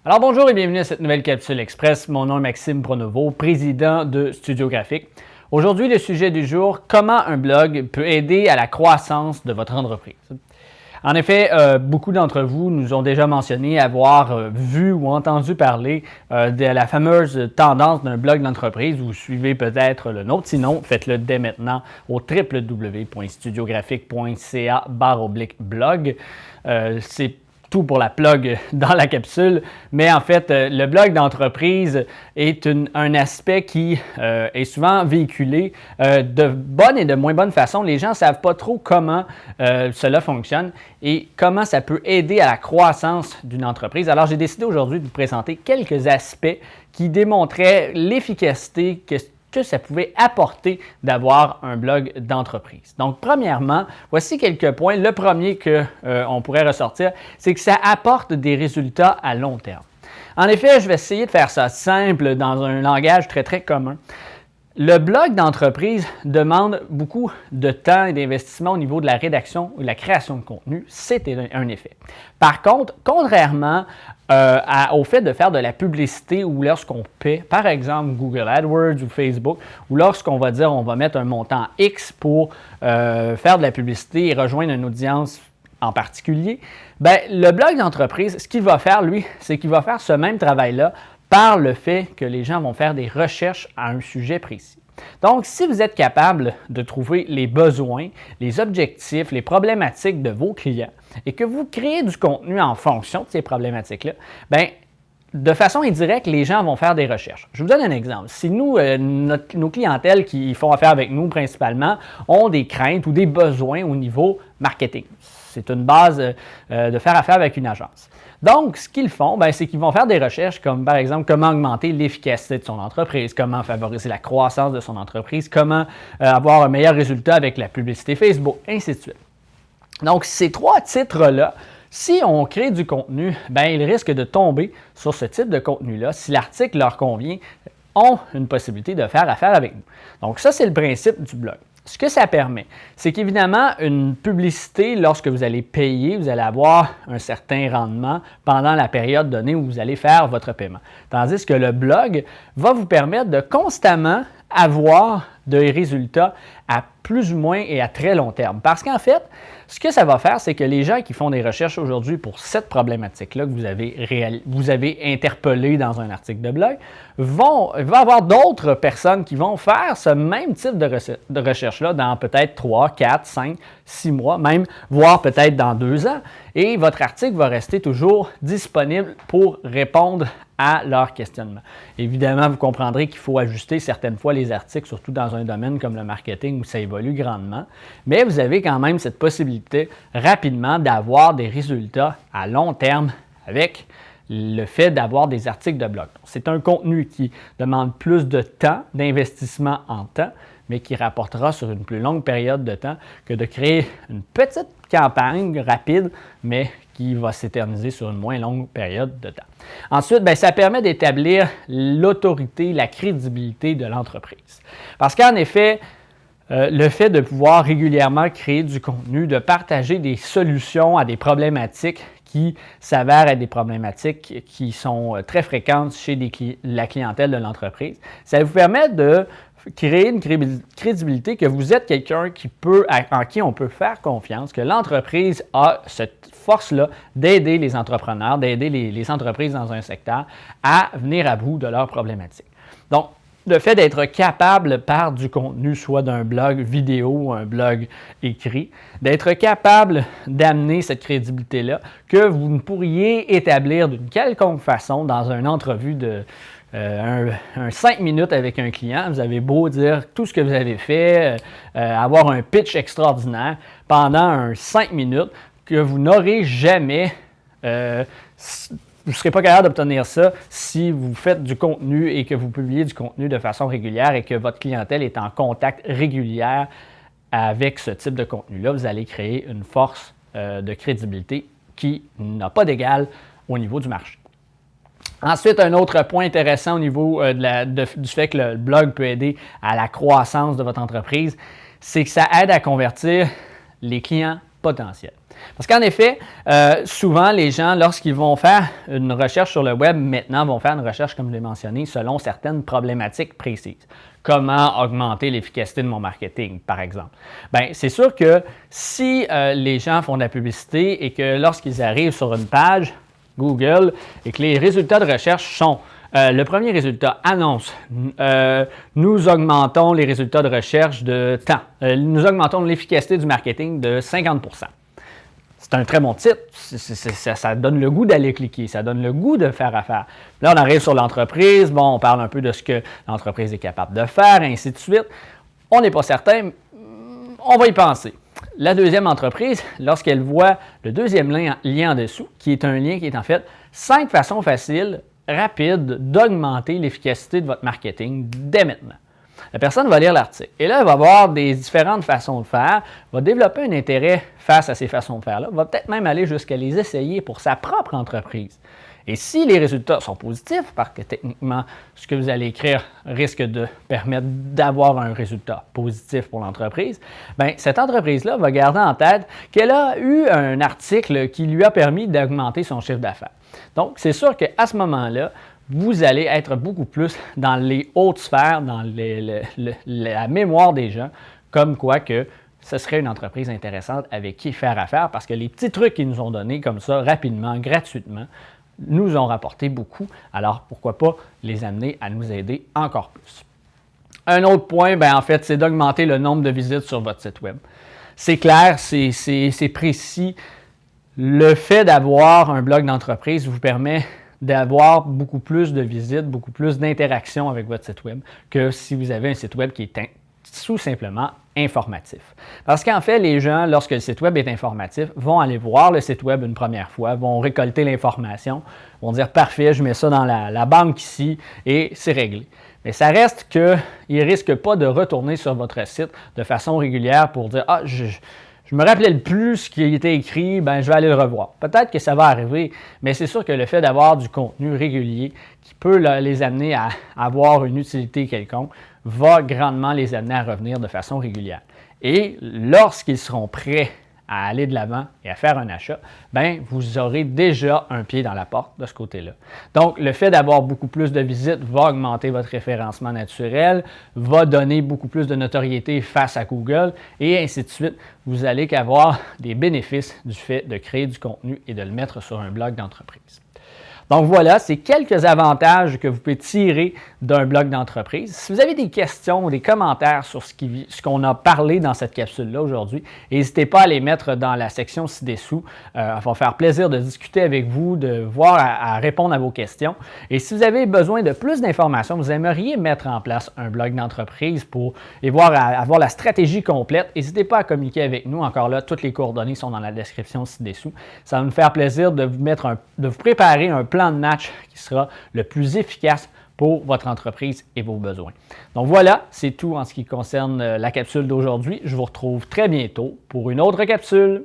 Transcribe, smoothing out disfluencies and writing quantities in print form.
Alors bonjour et bienvenue à cette nouvelle capsule express. Mon nom est Maxime Pronovo, président de Studio Graphique. Aujourd'hui, le sujet du jour, comment un blog peut aider à la croissance de votre entreprise. En effet, beaucoup d'entre vous nous ont déjà mentionné avoir vu ou entendu parler de la fameuse tendance d'un blog d'entreprise. Vous suivez peut-être le nôtre, sinon faites-le dès maintenant au www.studiographique.ca/blog. C'est tout pour la plug dans la capsule, mais en fait, le blog d'entreprise est un aspect qui est souvent véhiculé de bonne et de moins bonne façon. Les gens ne savent pas trop comment cela fonctionne et comment ça peut aider à la croissance d'une entreprise. Alors, j'ai décidé aujourd'hui de vous présenter quelques aspects qui démontraient l'efficacité que ça pouvait apporter d'avoir un blog d'entreprise. Donc, premièrement, voici quelques points. Le premier qu'on pourrait ressortir, c'est que ça apporte des résultats à long terme. En effet, je vais essayer de faire ça simple dans un langage très, très commun. Le blog d'entreprise demande beaucoup de temps et d'investissement au niveau de la rédaction ou de la création de contenu. C'est un effet. Par contre, contrairement au fait de faire de la publicité ou lorsqu'on paie, par exemple Google AdWords ou Facebook, ou lorsqu'on va dire on va mettre un montant X pour faire de la publicité et rejoindre une audience en particulier, bien, le blog d'entreprise, ce qu'il va faire, lui, c'est qu'il va faire ce même travail-là par le fait que les gens vont faire des recherches à un sujet précis. Donc, si vous êtes capable de trouver les besoins, les objectifs, les problématiques de vos clients et que vous créez du contenu en fonction de ces problématiques-là, bien, de façon indirecte, les gens vont faire des recherches. Je vous donne un exemple. Si nous, nos clientèles qui font affaire avec nous principalement ont des craintes ou des besoins au niveau marketing, c'est une base de faire affaire avec une agence. Donc, ce qu'ils font, c'est qu'ils vont faire des recherches comme, par exemple, comment augmenter l'efficacité de son entreprise, comment favoriser la croissance de son entreprise, comment avoir un meilleur résultat avec la publicité Facebook, ainsi de suite. Donc, ces trois titres-là, si on crée du contenu, ils risquent de tomber sur ce type de contenu-là. Si l'article leur convient, ont une possibilité de faire affaire avec nous. Donc, ça, c'est le principe du blog. Ce que ça permet, c'est qu'évidemment, une publicité, lorsque vous allez payer, vous allez avoir un certain rendement pendant la période donnée où vous allez faire votre paiement. Tandis que le blog va vous permettre de constamment avoir des résultats à plus ou moins et à très long terme. Parce qu'en fait, ce que ça va faire, c'est que les gens qui font des recherches aujourd'hui pour cette problématique-là que vous avez interpellée dans un article de blog, il va y avoir d'autres personnes qui vont faire ce même type de recherche-là dans peut-être 3, 4, 5, 6 mois, même, voire peut-être dans 2 ans. Et votre article va rester toujours disponible pour répondre à leurs questionnements. Évidemment, vous comprendrez qu'il faut ajuster certaines fois les articles, surtout dans un domaine comme le marketing où ça évolue grandement, mais vous avez quand même cette possibilité rapidement d'avoir des résultats à long terme avec le fait d'avoir des articles de blog. C'est un contenu qui demande plus de temps, d'investissement en temps, mais qui rapportera sur une plus longue période de temps que de créer une petite campagne rapide, mais qui va s'éterniser sur une moins longue période de temps. Ensuite, ça permet d'établir l'autorité, la crédibilité de l'entreprise. Parce qu'en effet, le fait de pouvoir régulièrement créer du contenu, de partager des solutions à des problématiques qui s'avèrent être des problématiques qui sont très fréquentes chez la clientèle de l'entreprise, ça vous permet de créer une crédibilité que vous êtes quelqu'un en qui on peut faire confiance, que l'entreprise a cette force-là d'aider les entrepreneurs, d'aider les entreprises dans un secteur à venir à bout de leurs problématiques. Donc, le fait d'être capable par du contenu, soit d'un blog vidéo ou un blog écrit, d'être capable d'amener cette crédibilité-là que vous ne pourriez établir d'une quelconque façon dans une entrevue de 5 minutes avec un client. Vous avez beau dire tout ce que vous avez fait, avoir un pitch extraordinaire pendant 5 minutes que vous n'aurez jamais vous ne serez pas capable d'obtenir ça si vous faites du contenu et que vous publiez du contenu de façon régulière et que votre clientèle est en contact régulier avec ce type de contenu-là. Vous allez créer une force de crédibilité qui n'a pas d'égal au niveau du marché. Ensuite, un autre point intéressant au niveau du fait que le blog peut aider à la croissance de votre entreprise, c'est que ça aide à convertir les clients potentiels. Parce qu'en effet, souvent, les gens, lorsqu'ils vont faire une recherche sur le web, maintenant, vont faire une recherche, comme je l'ai mentionné, selon certaines problématiques précises. Comment augmenter l'efficacité de mon marketing, par exemple? Bien, c'est sûr que si les gens font de la publicité et que lorsqu'ils arrivent sur une page Google et que les résultats de recherche sont le premier résultat annonce nous augmentons les résultats de recherche de temps. Nous augmentons l'efficacité du marketing de 50 %. C'est un très bon titre. Ça donne le goût d'aller cliquer. Ça donne le goût de faire affaire. Là, on arrive sur l'entreprise. Bon, on parle un peu de ce que l'entreprise est capable de faire, et ainsi de suite. On n'est pas certain. On va y penser. La deuxième entreprise, lorsqu'elle voit le deuxième lien en dessous, qui est un lien qui est en fait 5 façons faciles, rapides, d'augmenter l'efficacité de votre marketing dès maintenant. La personne va lire l'article et là, elle va voir des différentes façons de faire, va développer un intérêt face à ces façons de faire-là, va peut-être même aller jusqu'à les essayer pour sa propre entreprise. Et si les résultats sont positifs, parce que techniquement, ce que vous allez écrire risque de permettre d'avoir un résultat positif pour l'entreprise, bien, cette entreprise-là va garder en tête qu'elle a eu un article qui lui a permis d'augmenter son chiffre d'affaires. Donc, c'est sûr qu'à ce moment-là, vous allez être beaucoup plus dans les hautes sphères, dans la mémoire des gens, comme quoi que ce serait une entreprise intéressante avec qui faire affaire, parce que les petits trucs qu'ils nous ont donnés comme ça, rapidement, gratuitement, nous ont rapporté beaucoup. Alors, pourquoi pas les amener à nous aider encore plus. Un autre point, bien, en fait, c'est d'augmenter le nombre de visites sur votre site web. C'est clair, c'est précis. Le fait d'avoir un blog d'entreprise vous permet d'avoir beaucoup plus de visites, beaucoup plus d'interactions avec votre site web que si vous avez un site web qui est tout simplement informatif. Parce qu'en fait, les gens, lorsque le site web est informatif, vont aller voir le site web une première fois, vont récolter l'information, vont dire « Parfait, je mets ça dans la banque ici et c'est réglé ». Mais ça reste qu'ils ne risquent pas de retourner sur votre site de façon régulière pour dire « Ah, je me rappelais plus ce qui était écrit, ben, je vais aller le revoir. » Peut-être que ça va arriver, mais c'est sûr que le fait d'avoir du contenu régulier qui peut les amener à avoir une utilité quelconque va grandement les amener à revenir de façon régulière. Et lorsqu'ils seront prêts à aller de l'avant et à faire un achat, bien, vous aurez déjà un pied dans la porte de ce côté-là. Donc, le fait d'avoir beaucoup plus de visites va augmenter votre référencement naturel, va donner beaucoup plus de notoriété face à Google et ainsi de suite. Vous allez qu'avoir des bénéfices du fait de créer du contenu et de le mettre sur un blog d'entreprise. Donc voilà, c'est quelques avantages que vous pouvez tirer d'un blog d'entreprise. Si vous avez des questions ou des commentaires sur ce qu'on a parlé dans cette capsule-là aujourd'hui, n'hésitez pas à les mettre dans la section ci-dessous. Ça va faire plaisir de discuter avec vous, de voir à répondre à vos questions. Et si vous avez besoin de plus d'informations, vous aimeriez mettre en place un blog d'entreprise pour avoir la stratégie complète, n'hésitez pas à communiquer avec nous. Encore là, toutes les coordonnées sont dans la description ci-dessous. Ça va nous faire plaisir de vous préparer un plan de match qui sera le plus efficace pour votre entreprise et vos besoins. Donc voilà, c'est tout en ce qui concerne la capsule d'aujourd'hui. Je vous retrouve très bientôt pour une autre capsule.